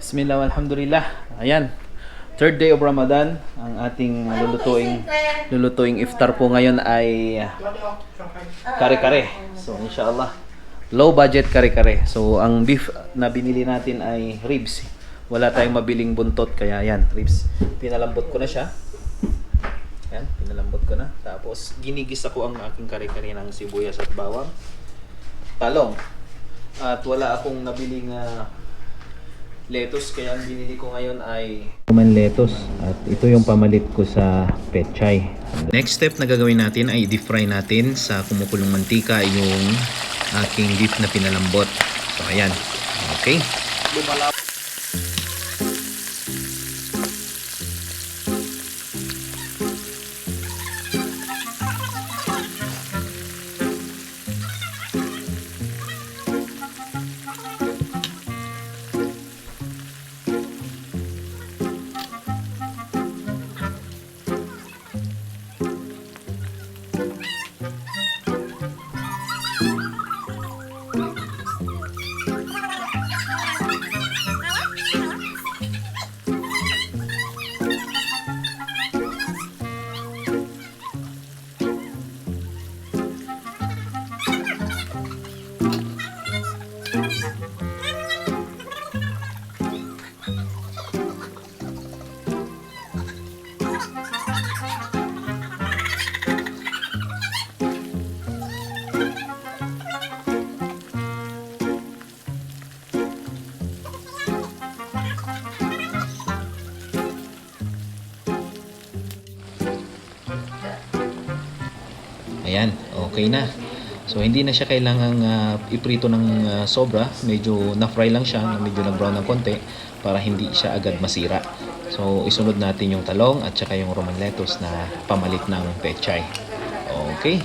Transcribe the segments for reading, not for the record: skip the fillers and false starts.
Bismillah, alhamdulillah. Ayan. Third day of Ramadan. Ang ating lulutuing iftar po ngayon ay kare-kare. So, inshallah, low budget kare-kare. So, ang beef na binili natin ay ribs. Wala tayong mabiling buntot, kaya yan, ribs. Pinalambot ko na siya. Yan, pinalambot ko na. Tapos, ginigisa ko ang aking kare-kare ng sibuyas at bawang. Talong. At wala akong nabiling lettuce, kaya ang binili ko ngayon ay Roman Letuce. At ito yung pamalit ko sa pechay. Next step na gagawin natin ay deep fry natin sa kumukulong mantika yung aking beef na pinalambot. So ayan. Okay. Ayan, okay na. So hindi na siya kailangang iprito ng sobra. Medyo na-fry lang siya, medyo na-brown ng konti para hindi siya agad masira. So isunod natin yung talong at saka yung Roman lettuce na pamalit ng pechay. Okay.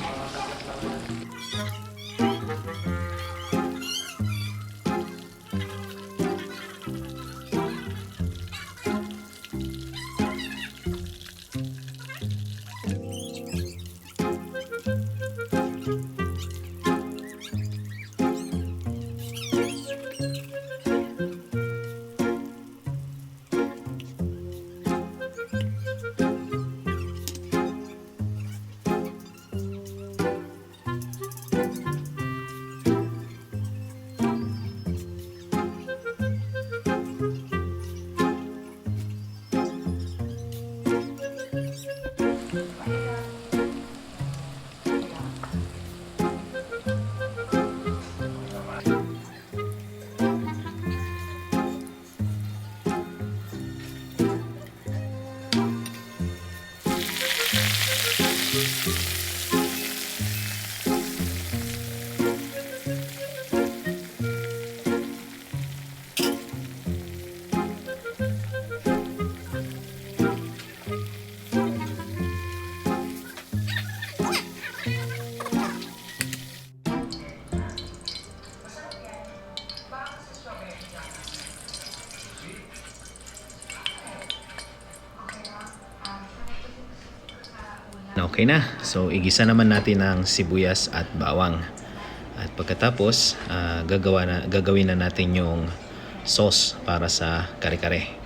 Okay na. So igisa naman natin ang sibuyas at bawang. At pagkatapos, gagawin na natin yung sauce para sa kare-kare.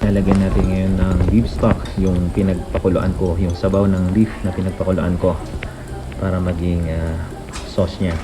Lalagyan natin ngayon ng beef stock, yung pinagpakuluan ko, yung sabaw ng beef na pinagpakuluan ko para maging sauce niya.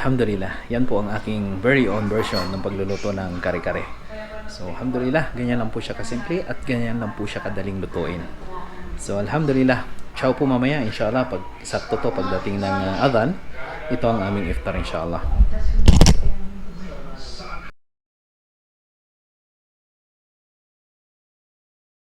alhamdulillah, yan po ang aking very own version ng pagluluto ng kare-kare. So alhamdulillah, ganyan lang po siya kasimple at ganyan lang po siya kadaling lutuin. So alhamdulillah, ciao po mamaya inshallah pag sakto to pagdating ng adhan, ito ang aming iftar inshallah.